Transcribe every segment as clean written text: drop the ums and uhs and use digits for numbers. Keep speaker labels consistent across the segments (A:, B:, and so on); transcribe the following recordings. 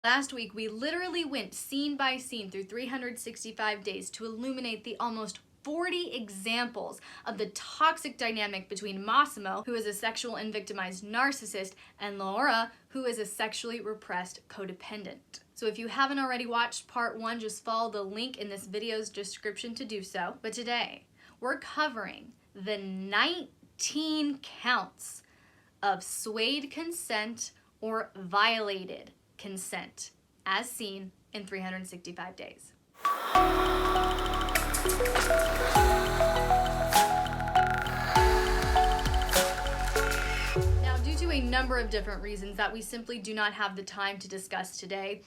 A: Last week, we literally went scene by scene through 365 days to illuminate the almost 40 examples of the toxic dynamic between Massimo, who is a sexual and victimized narcissist, and Laura, who is a sexually repressed codependent. So if you haven't already watched part 1, just follow the link in this video's description to do so. But today, we're covering the 19 counts of swayed consent or violated consent, as seen in 365 days. Now, due to a number of different reasons that we simply do not have the time to discuss today,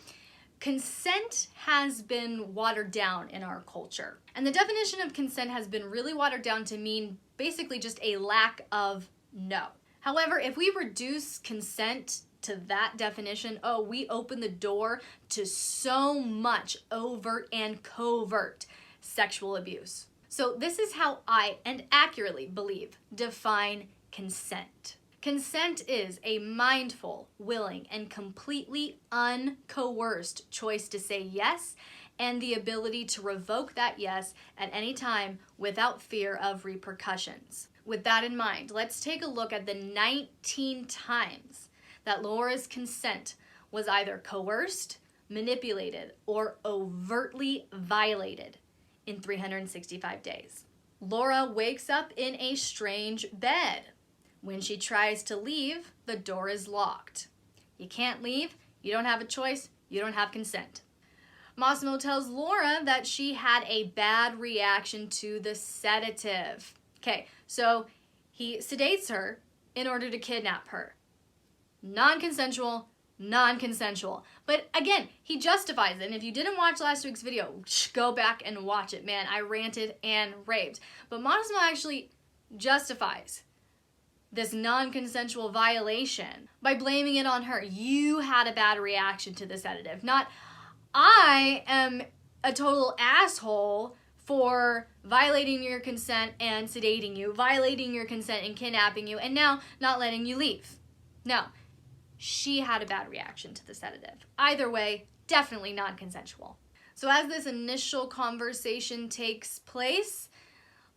A: consent has been watered down in our culture. And the definition of consent has been really watered down to mean basically just a lack of no. However, if we reduce consent to that definition, we open the door to so much overt and covert sexual abuse. So this is how I, and accurately believe, define consent. Consent is a mindful, willing, and completely uncoerced choice to say yes, and the ability to revoke that yes at any time without fear of repercussions. With that in mind, let's take a look at the 19 times that Laura's consent was either coerced, manipulated, or overtly violated in 365 days. Laura wakes up in a strange bed. When she tries to leave, the door is locked. You can't leave, you don't have a choice, you don't have consent. Massimo tells Laura that she had a bad reaction to the sedative. Okay, so he sedates her in order to kidnap her. Non-consensual. But again, he justifies it. And if you didn't watch last week's video, go back and watch it. Man, I ranted and raved. But Massimo actually justifies this non-consensual violation by blaming it on her. You had a bad reaction to the sedative. Not, I am a total asshole for violating your consent and sedating you, violating your consent and kidnapping you, and now not letting you leave. No. She had a bad reaction to the sedative. Either way, definitely non-consensual. So as this initial conversation takes place,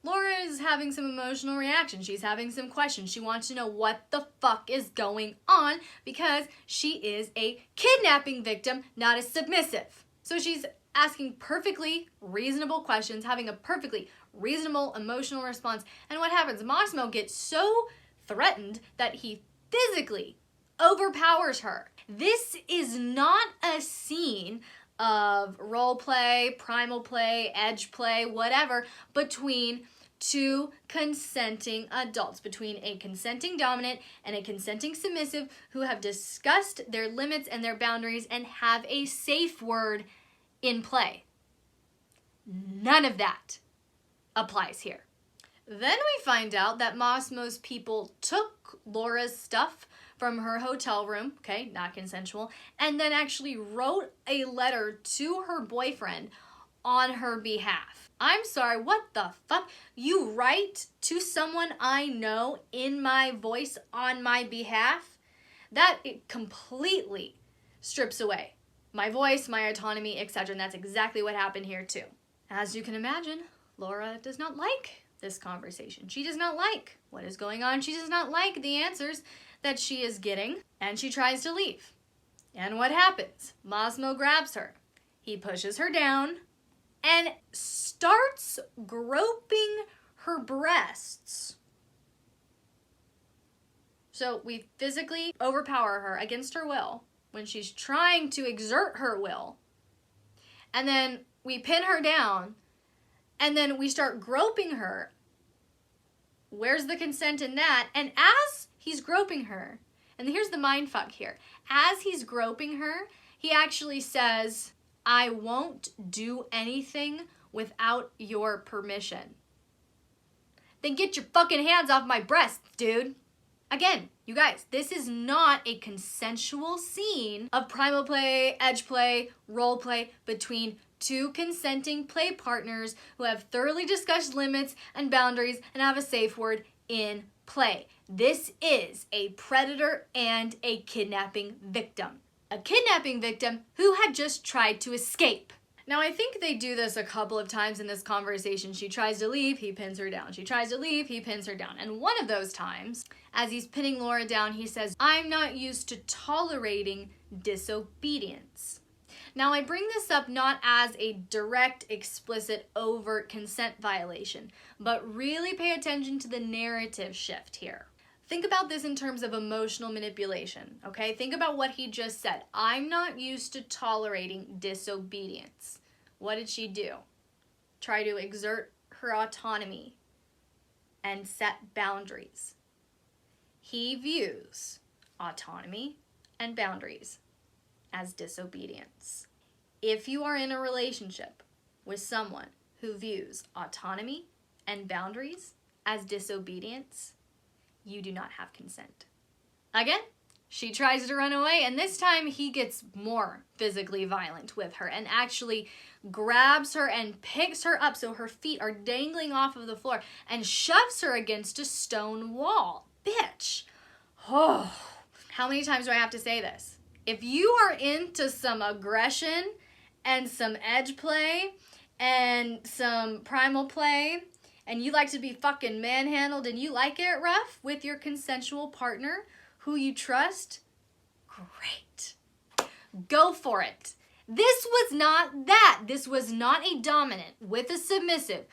A: Laura is having some emotional reaction. She's having some questions. She wants to know what the fuck is going on because she is a kidnapping victim, not a submissive. So she's asking perfectly reasonable questions, having a perfectly reasonable emotional response. And what happens? Massimo gets so threatened that he physically overpowers her. This is not a scene of role play, primal play, edge play, whatever, between two consenting adults, between a consenting dominant and a consenting submissive who have discussed their limits and their boundaries and have a safe word in play. None of that applies here. Then we find out that Massimo's people took Laura's stuff from her hotel room, okay, not consensual, and then actually wrote a letter to her boyfriend on her behalf. I'm sorry, what the fuck? You write to someone I know in my voice on my behalf? That it completely strips away my voice, my autonomy, etc. And that's exactly what happened here too. As you can imagine, Laura does not like this conversation. She does not like what is going on. She does not like the answers that she is getting, and she tries to leave. And what happens? Massimo grabs her. He pushes her down and starts groping her breasts. So we physically overpower her against her will when she's trying to exert her will. And then we pin her down, and then we start groping her. Where's the consent in that? And as he's groping her, and here's the mindfuck here. As he's groping her, he actually says, I won't do anything without your permission. Then get your fucking hands off my breasts, dude. Again, you guys, this is not a consensual scene of primal play, edge play, role play between two consenting play partners who have thoroughly discussed limits and boundaries and have a safe word in play. This is a predator and a kidnapping victim. a kidnapping victim who had just tried to escape. Now, I think they do this a couple of times in this conversation. She tries to leave, he pins her down. She tries to leave, he pins her down. And one of those times, as he's pinning Laura down, he says, "I'm not used to tolerating disobedience." Now, I bring this up not as a direct, explicit, overt consent violation, but really pay attention to the narrative shift here. Think about this in terms of emotional manipulation, okay? Think about what he just said. I'm not used to tolerating disobedience. What did she do? Try to exert her autonomy and set boundaries. He views autonomy and boundaries as disobedience. If you are in a relationship with someone who views autonomy and boundaries as disobedience, you do not have consent. Again, she tries to run away, and this time he gets more physically violent with her and actually grabs her and picks her up so her feet are dangling off of the floor and shoves her against a stone wall. Bitch. Oh, how many times do I have to say this? If you are into some aggression and some edge play and some primal play, and you like to be fucking manhandled and you like it rough with your consensual partner who you trust, great. Go for it. This was not that. This was not a dominant with a submissive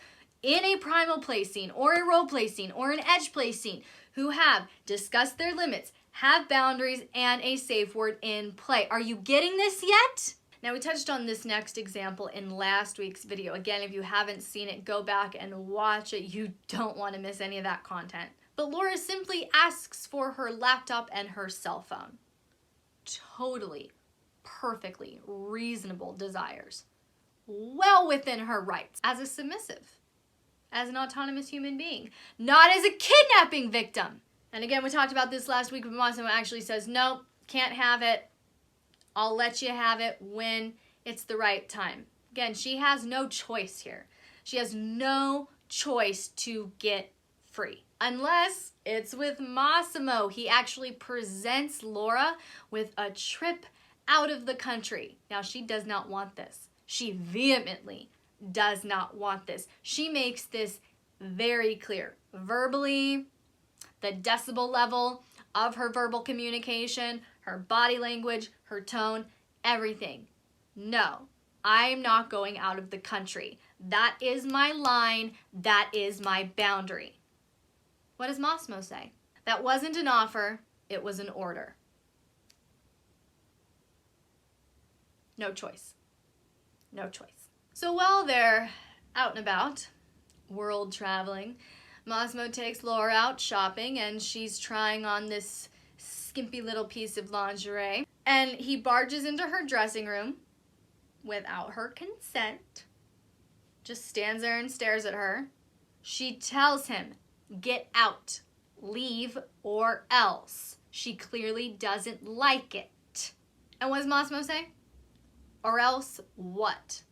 A: in a primal play scene or a role play scene or an edge play scene who have discussed their limits, have boundaries, and a safe word in play. Are you getting this yet? Now, we touched on this next example in last week's video. Again, if you haven't seen it, go back and watch it. You don't want to miss any of that content. But Laura simply asks for her laptop and her cell phone. Totally, perfectly reasonable desires. Well within her rights as a submissive, as an autonomous human being, not as a kidnapping victim. And again, we talked about this last week, but Massimo actually says, nope, can't have it. I'll let you have it when it's the right time. Again, she has no choice here. She has no choice to get free. Unless it's with Massimo. He actually presents Laura with a trip out of the country. Now, she does not want this. She vehemently does not want this. She makes this very clear. Verbally, the decibel level of her verbal communication, her body language, her tone, everything. No, I'm not going out of the country. That is my line. That is my boundary. What does Massimo say? That wasn't an offer. It was an order. No choice. No choice. So while they're out and about, world traveling, Massimo takes Laura out shopping and she's trying on this skimpy little piece of lingerie. And he barges into her dressing room without her consent, just stands there and stares at her. She tells him, get out, leave, or else. She clearly doesn't like it. And what does Massimo say? Or else what?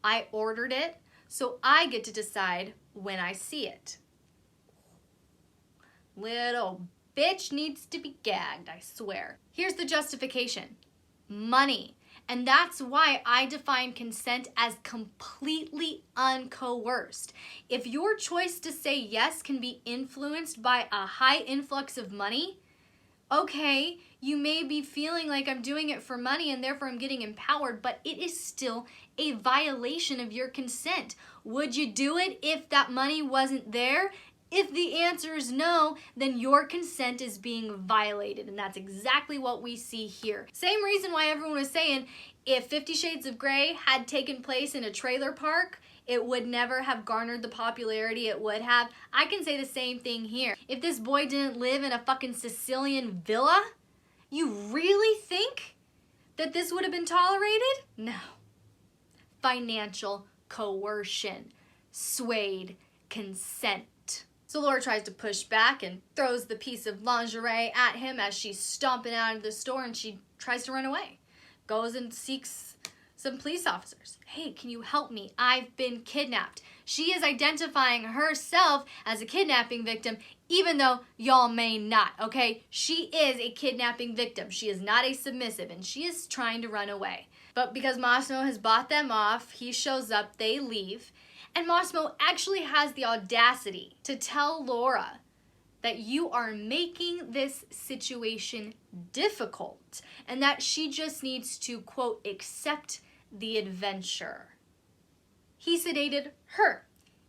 A: I ordered it, so I get to decide when I see it. Little bitch needs to be gagged, I swear. Here's the justification. Money. And that's why I define consent as completely uncoerced. If your choice to say yes can be influenced by a high influx of money, okay, you may be feeling like I'm doing it for money and therefore I'm getting empowered, but it is still a violation of your consent. Would you do it if that money wasn't there? If the answer is no, then your consent is being violated, and that's exactly what we see here. Same reason why everyone was saying if 50 Shades of Grey had taken place in a trailer park, it would never have garnered the popularity it would have. I can say the same thing here. If this boy didn't live in a fucking Sicilian villa, you really think that this would have been tolerated? No. Financial coercion swayed consent. So Laura tries to push back and throws the piece of lingerie at him as she's stomping out of the store, and she tries to run away. Goes and seeks some police officers. Hey, can you help me? I've been kidnapped. She is identifying herself as a kidnapping victim, even though y'all may not, okay? She is a kidnapping victim. She is not a submissive, and she is trying to run away. But because Massimo has bought them off, he shows up, they leave, and Massimo actually has the audacity to tell Laura that you are making this situation difficult and that she just needs to, quote, accept the adventure. He sedated her.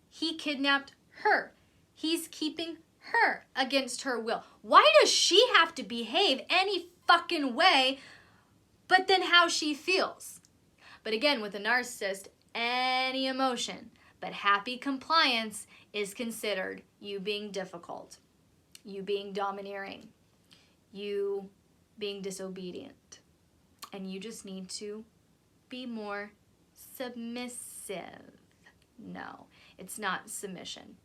A: He kidnapped her. He's keeping her against her will. Why does she have to behave any fucking way but then how she feels? But again, with a narcissist, any emotion but happy compliance is considered you being difficult, you being domineering, you being disobedient. And you just need to be more submissive. No, it's not submission.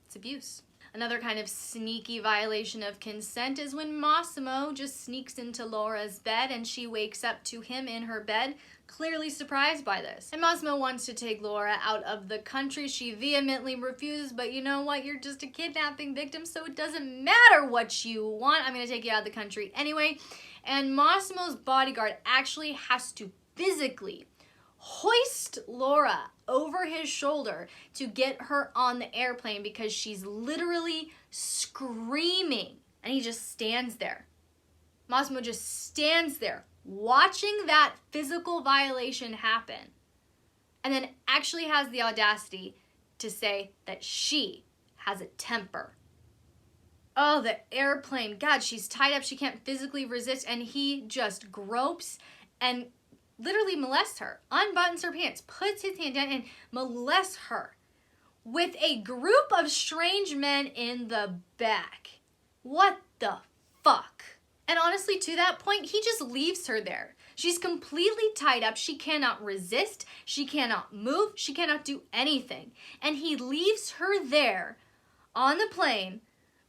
A: It's abuse. Another kind of sneaky violation of consent is when Massimo just sneaks into Laura's bed and she wakes up to him in her bed, clearly surprised by this. And Massimo wants to take Laura out of the country. She vehemently refuses, but you know what? You're just a kidnapping victim, so it doesn't matter what you want. I'm gonna take you out of the country anyway. And Massimo's bodyguard actually has to physically hoist Laura over his shoulder to get her on the airplane because she's literally screaming. And he just stands there. Massimo just stands there watching that physical violation happen, and then actually has the audacity to say that she has a temper. Oh, the airplane. God, she's tied up. She can't physically resist, and he just gropes and literally molests her, unbuttons her pants, puts his hand down and molests her with a group of strange men in the back. What the fuck? And honestly, to that point, he just leaves her there. She's completely tied up. She cannot resist. She cannot move. She cannot do anything. And he leaves her there on the plane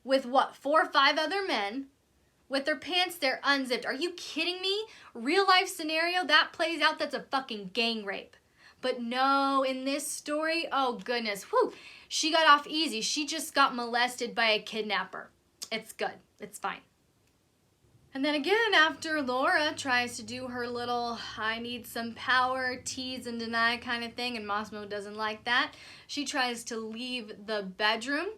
A: with what, 4 or 5 other men with their pants there unzipped. Are you kidding me? Real life scenario, that plays out, that's a fucking gang rape. But no, in this story, oh goodness, whew, she got off easy. She just got molested by a kidnapper. It's good, it's fine. And then again, after Laura tries to do her little I need some power, tease and deny kind of thing, and Massimo doesn't like that, she tries to leave the bedroom.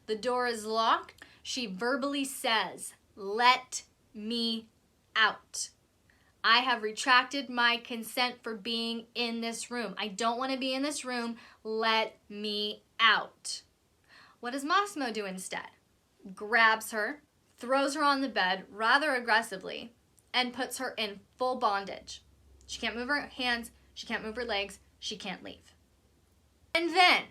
A: The door is locked. She verbally says, "Let me out. I have retracted my consent for being in this room. I don't want to be in this room. Let me out." What does Massimo do instead? Grabs her, throws her on the bed rather aggressively, and puts her in full bondage. She can't move her hands, she can't move her legs, she can't leave. And then,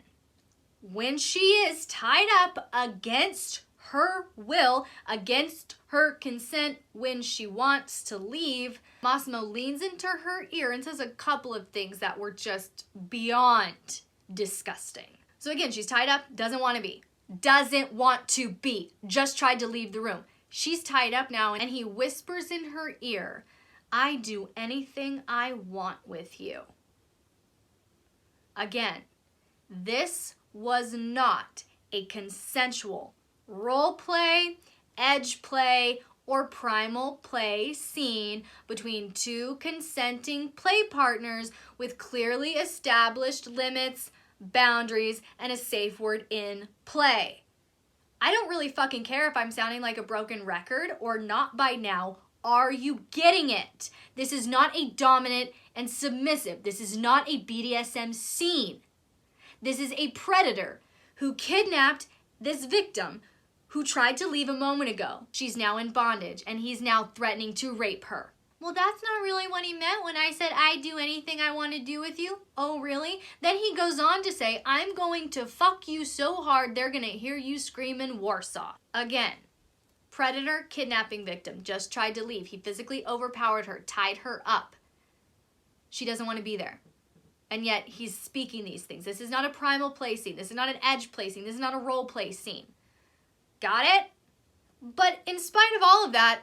A: when she is tied up against her will, against her consent, when she wants to leave, Massimo leans into her ear and says a couple of things that were just beyond disgusting. So again, she's tied up, doesn't want to be, just tried to leave the room. She's tied up now, and he whispers in her ear, "I do anything I want with you." Again, this was not a consensual role play, edge play, or primal play scene between 2 consenting play partners with clearly established limits, boundaries, and a safe word in play. I don't really fucking care if I'm sounding like a broken record or not by now. Are you getting it? This is not a dominant and submissive. This is not a BDSM scene. This is a predator who kidnapped this victim who tried to leave a moment ago. She's now in bondage, and he's now threatening to rape her. Well, that's not really what he meant when I said I'd do anything I want to do with you. Oh, really? Then he goes on to say, I'm going to fuck you so hard they're going to hear you scream in Warsaw. Again, predator, kidnapping victim, just tried to leave. He physically overpowered her, tied her up. She doesn't want to be there. And yet he's speaking these things. This is not a primal play scene. This is not an edge play scene. This is not a role play scene. Got it? But in spite of all of that,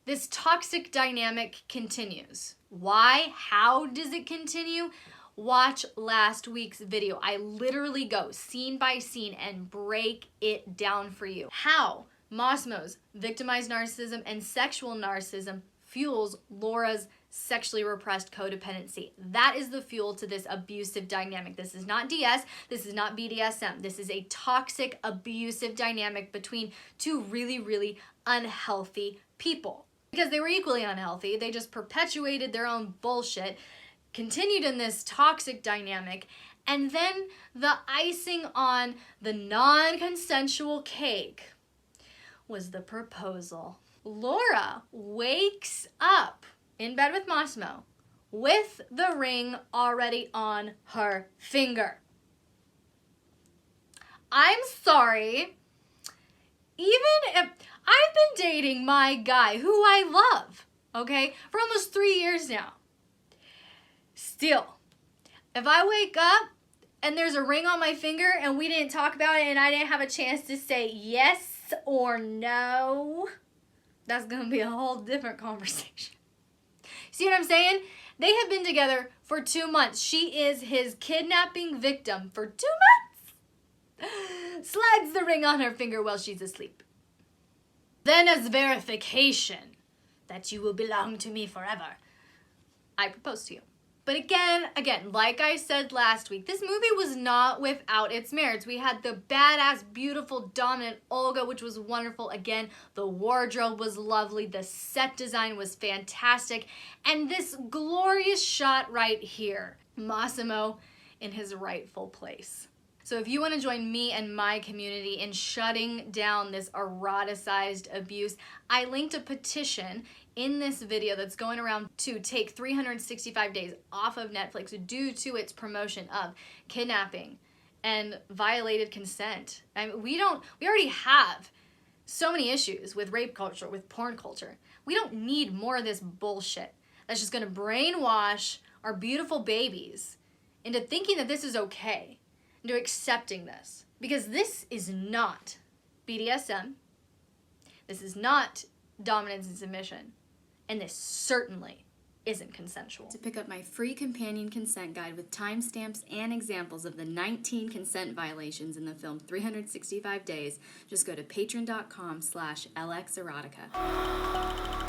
A: this toxic dynamic continues. Why? How does it continue? watch last week's video. I literally go scene by scene and break it down for you. How Massimo's victimized narcissism and sexual narcissism fuels Laura's sexually repressed codependency. That is the fuel to this abusive dynamic. This is not DS, this is not BDSM. This is a toxic, abusive dynamic between two really, really unhealthy people. Because they were equally unhealthy, they just perpetuated their own bullshit, continued in this toxic dynamic, and then the icing on the non-consensual cake was the proposal. Laura wakes up in bed with Massimo with the ring already on her finger. I'm sorry, even if I've been dating my guy who I love, okay, for almost 3 years now. Still, if I wake up and there's a ring on my finger and we didn't talk about it and I didn't have a chance to say yes or no, that's gonna be a whole different conversation. See what I'm saying? They have been together for 2 months. She is his kidnapping victim for 2 months. Slides the ring on her finger while she's asleep. Then, as verification that you will belong to me forever, I propose to you. But again, like I said last week, this movie was not without its merits. We had the badass, beautiful, dominant Olga, which was wonderful. Again, the wardrobe was lovely. The set design was fantastic. And this glorious shot right here, Massimo in his rightful place. So if you want to join me and my community in shutting down this eroticized abuse, I linked a petition in this video that's going around to take 365 days off of Netflix due to its promotion of kidnapping and violated consent. I mean, we already have so many issues with rape culture, with porn culture. We don't need more of this bullshit that's just gonna brainwash our beautiful babies into thinking that this is okay, into accepting this. Because this is not BDSM. This is not dominance and submission. And this certainly isn't consensual.
B: To pick up my free companion consent guide with timestamps and examples of the 19 consent violations in the film 365 Days, just go to patreon.com/LXerotica.